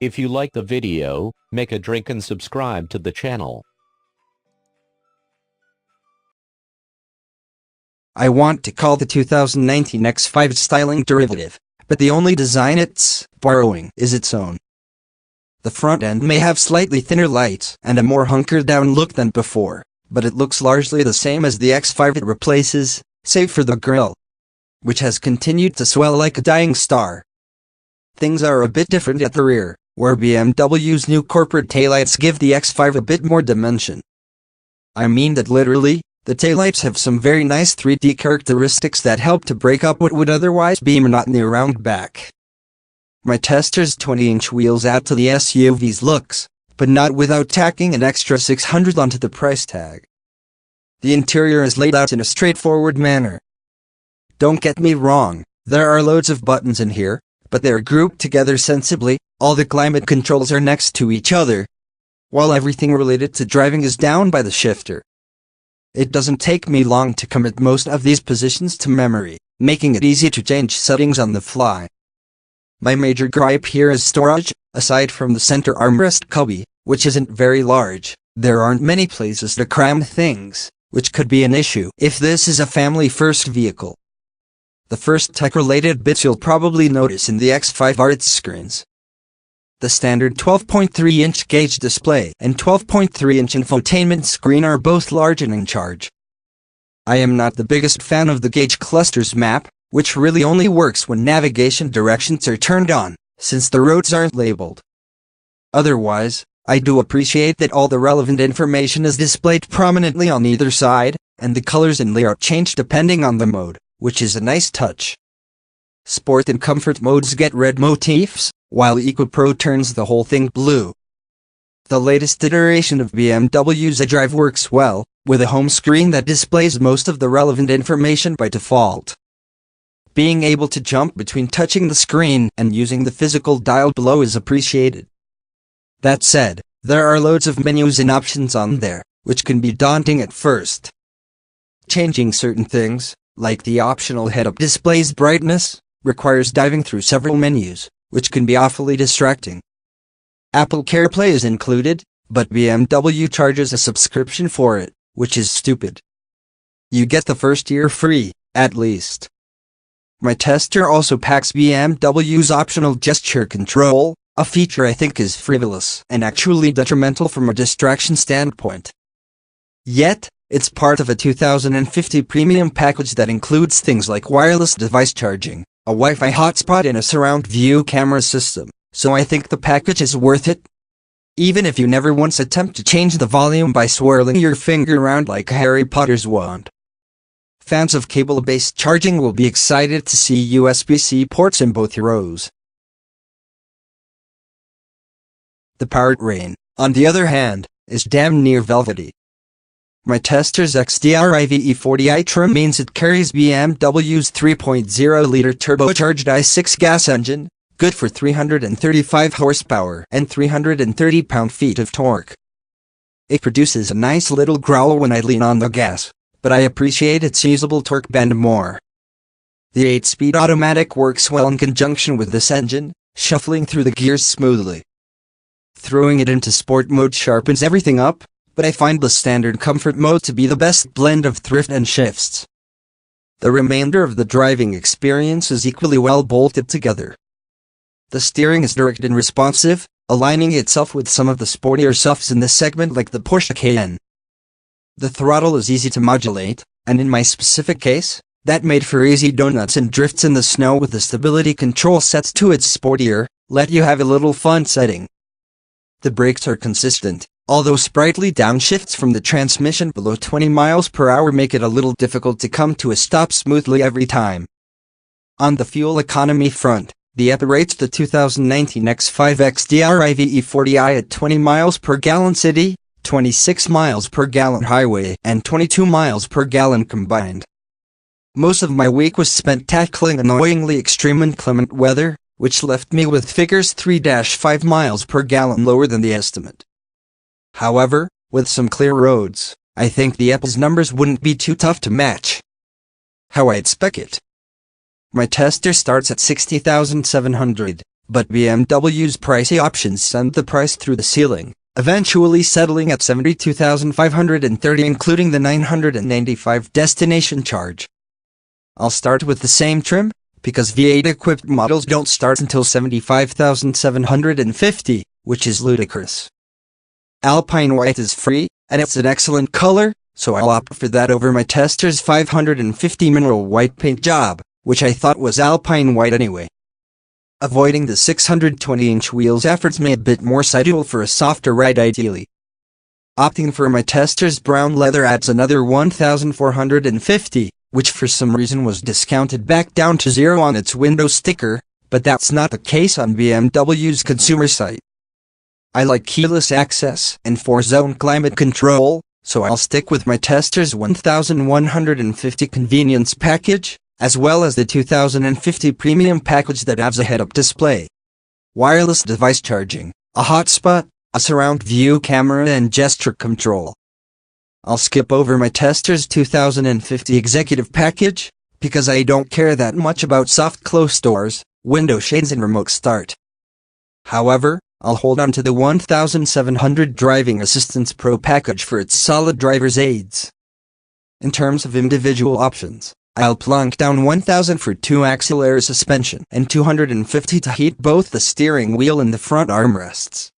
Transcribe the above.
If you like the video, make a drink and subscribe to the channel. I want to call the 2019 X5 styling derivative, but the only design it's borrowing is its own. The front end may have slightly thinner lights and a more hunkered down look than before, but it looks largely the same as the X5 it replaces, save for the grille, which has continued to swell like a dying star. Things are a bit different at the rear, where BMW's new corporate taillights give the X5 a bit more dimension. I mean that literally, the taillights have some very nice 3D characteristics that help to break up what would otherwise be monotony around back. My tester's 20-inch wheels add to the SUV's looks, but not without tacking an extra $600 onto the price tag. The interior is laid out in a straightforward manner. Don't get me wrong, there are loads of buttons in here, but they're grouped together sensibly. All the climate controls are next to each other, while everything related to driving is down by the shifter. It doesn't take me long to commit most of these positions to memory, making it easy to change settings on the fly. My major gripe here is storage. Aside from the center armrest cubby, which isn't very large, there aren't many places to cram things, which could be an issue if this is a family-first vehicle. The first tech-related bits you'll probably notice in the X5 are its screens. The standard 12.3-inch gauge display and 12.3-inch infotainment screen are both large and in charge. I am not the biggest fan of the gauge clusters map, which really only works when navigation directions are turned on, since the roads aren't labeled. Otherwise, I do appreciate that all the relevant information is displayed prominently on either side, and the colors and layout change depending on the mode, which is a nice touch. Sport and comfort modes get red motifs, while EcoPro turns the whole thing blue. The latest iteration of BMW's iDrive works well, with a home screen that displays most of the relevant information by default. Being able to jump between touching the screen and using the physical dial below is appreciated. That said, there are loads of menus and options on there, which can be daunting at first. Changing certain things, like the optional head-up display's brightness, requires diving through several menus, which can be awfully distracting. Apple CarPlay is included, but BMW charges a subscription for it, which is stupid. You get the first year free, at least. My tester also packs BMW's optional gesture control, a feature I think is frivolous and actually detrimental from a distraction standpoint. Yet, it's part of a 2050 premium package that includes things like wireless device charging, a Wi-Fi hotspot and a surround view camera system, so I think the package is worth it. Even if you never once attempt to change the volume by swirling your finger around like Harry Potter's wand. Fans of cable-based charging will be excited to see USB-C ports in both rows. The powertrain, on the other hand, is damn near velvety. My tester's XDR IVE40i trim means it carries BMW's 3.0-liter turbocharged i6 gas engine, good for 335 horsepower and 330 pound-feet of torque. It produces a nice little growl when I lean on the gas, but I appreciate its usable torque band more. The 8-speed automatic works well in conjunction with this engine, shuffling through the gears smoothly. Throwing it into sport mode sharpens everything up, but I find the standard comfort mode to be the best blend of thrift and shifts. The remainder of the driving experience is equally well bolted together. The steering is direct and responsive, aligning itself with some of the sportier SUVs in the segment like the Porsche Cayenne. The throttle is easy to modulate, and in my specific case, that made for easy donuts and drifts in the snow with the stability control set to its sportier, let you have a little fun setting. The brakes are consistent, although sprightly downshifts from the transmission below 20 miles per hour make it a little difficult to come to a stop smoothly every time. On the fuel economy front, the EPA rates the 2019 X5 XDR IVE40i at 20 miles per gallon city, 26 miles per gallon highway, and 22 miles per gallon combined. Most of my week was spent tackling annoyingly extreme inclement weather, which left me with figures 3-5 miles per gallon lower than the estimate. However, with some clear roads, I think the EPA's numbers wouldn't be too tough to match. How I'd spec it. My tester starts at 60,700, but BMW's pricey options sent the price through the ceiling, eventually settling at $72,530 including the $995 destination charge. I'll start with the same trim, because V8 equipped models don't start until $75,750, which is ludicrous. Alpine white is free, and it's an excellent color, so I'll opt for that over my tester's $550 mineral white paint job, which I thought was Alpine white anyway. Avoiding the 620-inch wheels efforts me a bit more suitable for a softer ride ideally. Opting for my tester's brown leather adds another $1,450, which for some reason was discounted back down to zero on its window sticker, but that's not the case on BMW's consumer site. I like keyless access and 4-zone climate control, so I'll stick with my tester's $1,150 convenience package, as well as the $2,050 premium package that adds a head-up display, wireless device charging, a hotspot, a surround view camera and gesture control. I'll skip over my tester's $2,050 executive package, because I don't care that much about soft close doors, window shades and remote start. However, I'll hold on to the $1,700 Driving Assistance Pro package for its solid driver's aids. In terms of individual options, I'll plunk down $1,000 for 2-axle air suspension and $250 to heat both the steering wheel and the front armrests.